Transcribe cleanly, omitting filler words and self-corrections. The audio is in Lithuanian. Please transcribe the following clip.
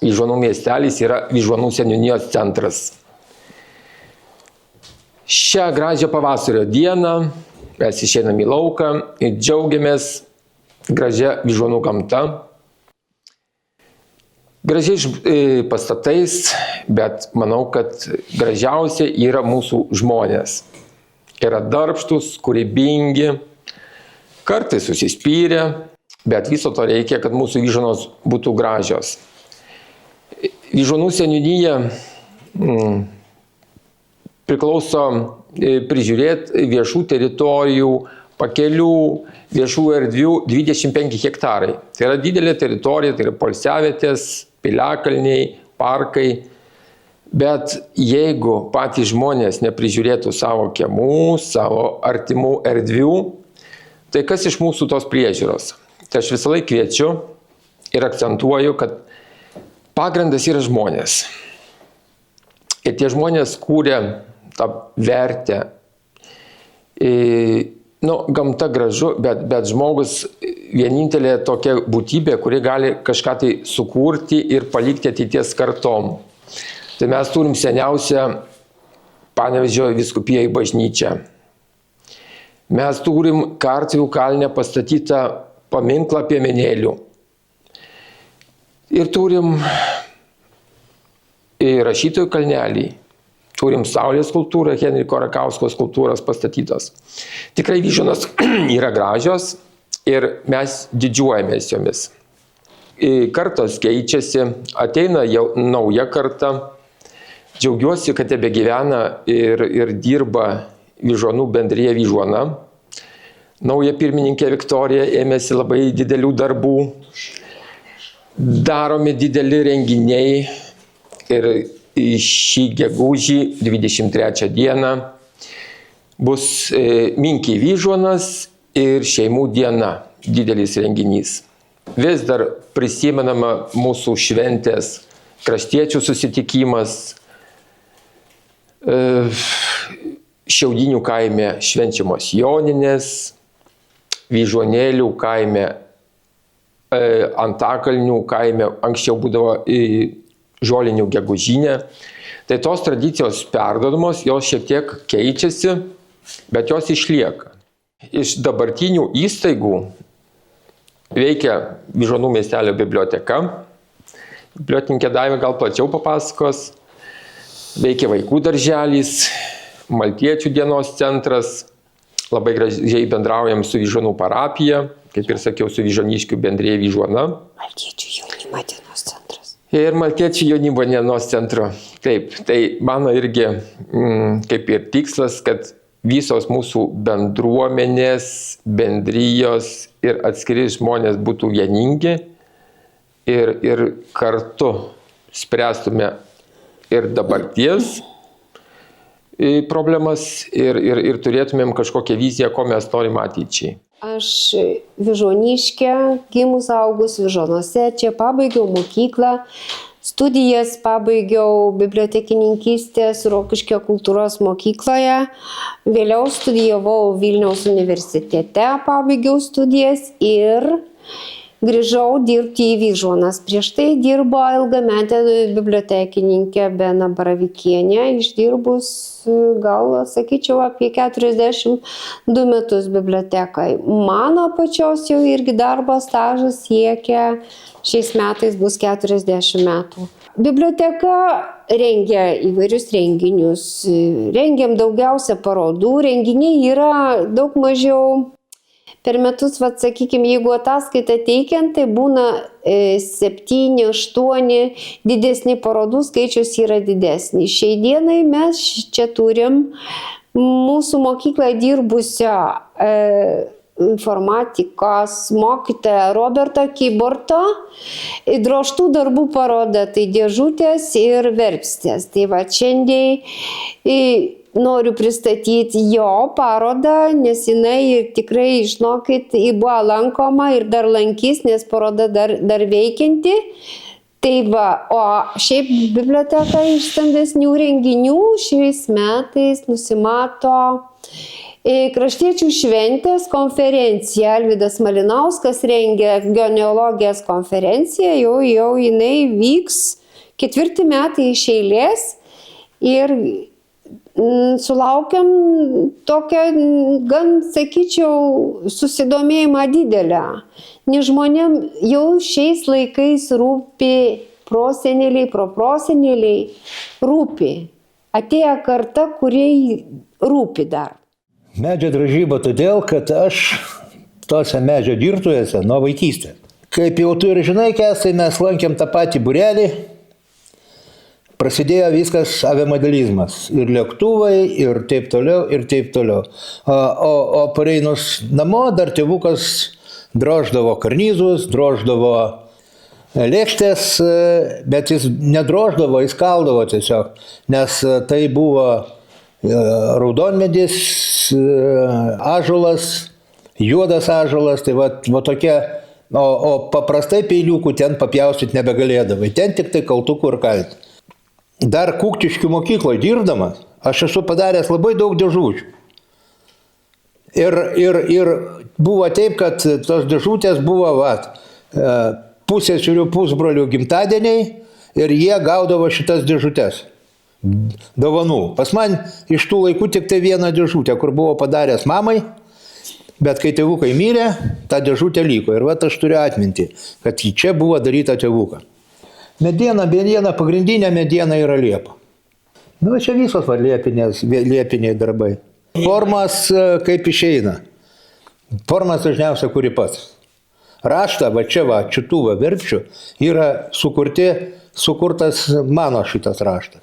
Vyžuonų miestelis yra Vyžuonų seniūnijos centras. Šią gražią pavasario dieną mes išeinam į lauką ir džiaugiamės gražia Vyžuonų gamta, gražiais pastatais, bet manau, kad gražiausia yra mūsų žmonės. Yra darbštus, kūrybingi, kartais susispyrę, bet viso to reikia, kad mūsų Vyžuonos būtų gražios. Vyžuonų seniūnija priklauso prižiūrėti viešų teritorijų, pakelių, viešų erdvių 25 hektarai. Tai yra didelė teritorija, tai yra poilsiavietės, piliakalniai, parkai. Bet jeigu patys žmonės neprižiūrėtų savo kiemų, savo artimų erdvių, tai kas iš mūsų tos priežiūros? Tai aš visą laiką kviečiu ir akcentuoju, kad pagrindas yra žmonės. Ir tie žmonės kūrė tą vertę. Gamta gražu, bet žmogus vienintelė tokia būtybė, kuri gali kažką tai sukurti ir palikti ateities kartom. Tai mes turim seniausią Panevėžio vyskupiją bažnyčią. Mes turim Kartuvų kalne pastatytą paminklą Piemenėlių. Ir turim rašytojų kalnelį. Turim Saulės skulptūrą, Henriko Rakausko skulptūros pastatytos. Tikrai Vyžuonos yra gražios ir mes didžiuojamės jomis. Kartos keičiasi, ateina jau nauja karta. Džiaugiuosi, kad tebegyvena ir dirba Vyžuonų bendrija Vyžuona. Nauja pirmininkė Viktorija ėmėsi labai didelių darbų. Daromi dideli renginiai ir šį gegužį 23 dieną bus Minkiai Vyžuonas ir šeimų diena, didelis renginys. Vis dar prisimenama mūsų šventės kraštiečių susitikimas. Šiaudinių kaime švenčiamos Joninės, Vyžuonėlių kaime, Antakalnių kaime anksčiau būdavo žolinių gegužinė. Tai tos tradicijos perduodamos, jos šiek tiek keičiasi, bet jos išlieka. Iš dabartinių įstaigų veikia Vyžuonų miestelio biblioteka. Bibliotekininkė Daivė gal plačiau papasakos. Veikia vaikų darželis, Maltiečių dienos centras. Labai gražiai bendraujam su Vyžuonų parapija, kaip ir sakiau, su Vyžuoniškių bendrija Vyžuona. Maltiečių jaunimo dienos centras. Ir Maltiečių jaunimo dienos centro. Taip, tai mano irgi kaip ir tikslas, kad visos mūsų bendruomenės, bendrijos ir atskiri žmonės būtų vieningi ir kartu spręstume ir dabarties problemas ir turėtumėm kažkokią viziją, ko mes norim ateičiai. Aš Vyžuoniškė, gimus augus Vyžuonose, čia pabaigiau mokyklą, studijas pabaigiau bibliotekininkystės Rokiškio kultūros mokykloje, vėliau studijavau Vilniaus universitete, pabaigiau studijas ir grįžau dirbti į Vyžuonas. Prieš tai dirbo ilgametė bibliotekininkė Bena Baravykienė, išdirbus gal, sakyčiau, apie 42 metus bibliotekai. Mano pačios jau irgi darbo stažas siekia, šiais metais bus 40 metų. Biblioteka rengia įvairius renginius, rengiam daugiausia parodų, renginiai yra daug mažiau. Per metus, sakykime, jeigu ataskaitą teikiant, tai būna 7-8, didesni parodų skaičius yra didesnis. Šiai dienai mes čia turim mūsų mokykloje dirbusią informatikos mokytoją Robertą Kybortą, drožtų darbų paroda, tai dėžutės ir verpstės. Tai va, šiandien noriu pristatyti jo parodą, nes jinai tikrai, žinokit, buvo lankoma ir dar lankys, nes paroda dar veikianti. Tai va, o šiaip biblioteka iš stambesnių renginių šiais metais nusimato kraštiečių šventės konferencija. Alvydas Malinauskas rengia genealogijos konferenciją, jau jinai vyks 4 metai iš eilės ir sulaukiam tokią, gan, sakyčiau, susidomėjimą didelę. Nes žmonėm jau šiais laikais rūpi proseneliai, proproseneliai, rūpi. Atėjo karta, kuriai rūpi dar. Medžio drožyba todėl, kad aš tose medžio dirbtuvėse nuo vaikystės. Kaip jau tu ir žinai, Kęstai, mes lankėm tą patį būrelį. Prasidėjo viskas aviamodelizmas. Ir lėktuvai, ir taip toliau, ir taip toliau. O pareinus namo dar tėvukas droždavo karnizus, droždavo lėkštės, bet jis nedroždavo, jis kaldavo tiesiog, nes tai buvo raudonmedis, ąžuolas, juodas ąžuolas, tai va tokie, o paprastai peiliukų ten papjaustyti nebegalėdavai, ten tik tai kaltukų ir kalti. Dar Kuktiškių mokykloje dirbdamas, aš esu padaręs labai daug dėžučių. Ir buvo taip, kad tos dėžutės buvo pusseserų pusbrolių gimtadieniai ir jie gaudavo šitas dėžutės dovanų. Pas man iš tų laikų tik tai viena dėžutė, kur buvo padaręs mamai, bet kai tėvukai mirė, ta dėžutė liko. Ir va aš turiu atminti, kad čia buvo daryta tėvuka. Mediena, pagrindinė mediena yra liepa. Nu, čia visos liepiniai darbai. Formas kaip išeina. Formas dažniausiai kuri pats. Raštą, va čia va, čitų verpčių, yra sukurtas mano šitas raštas.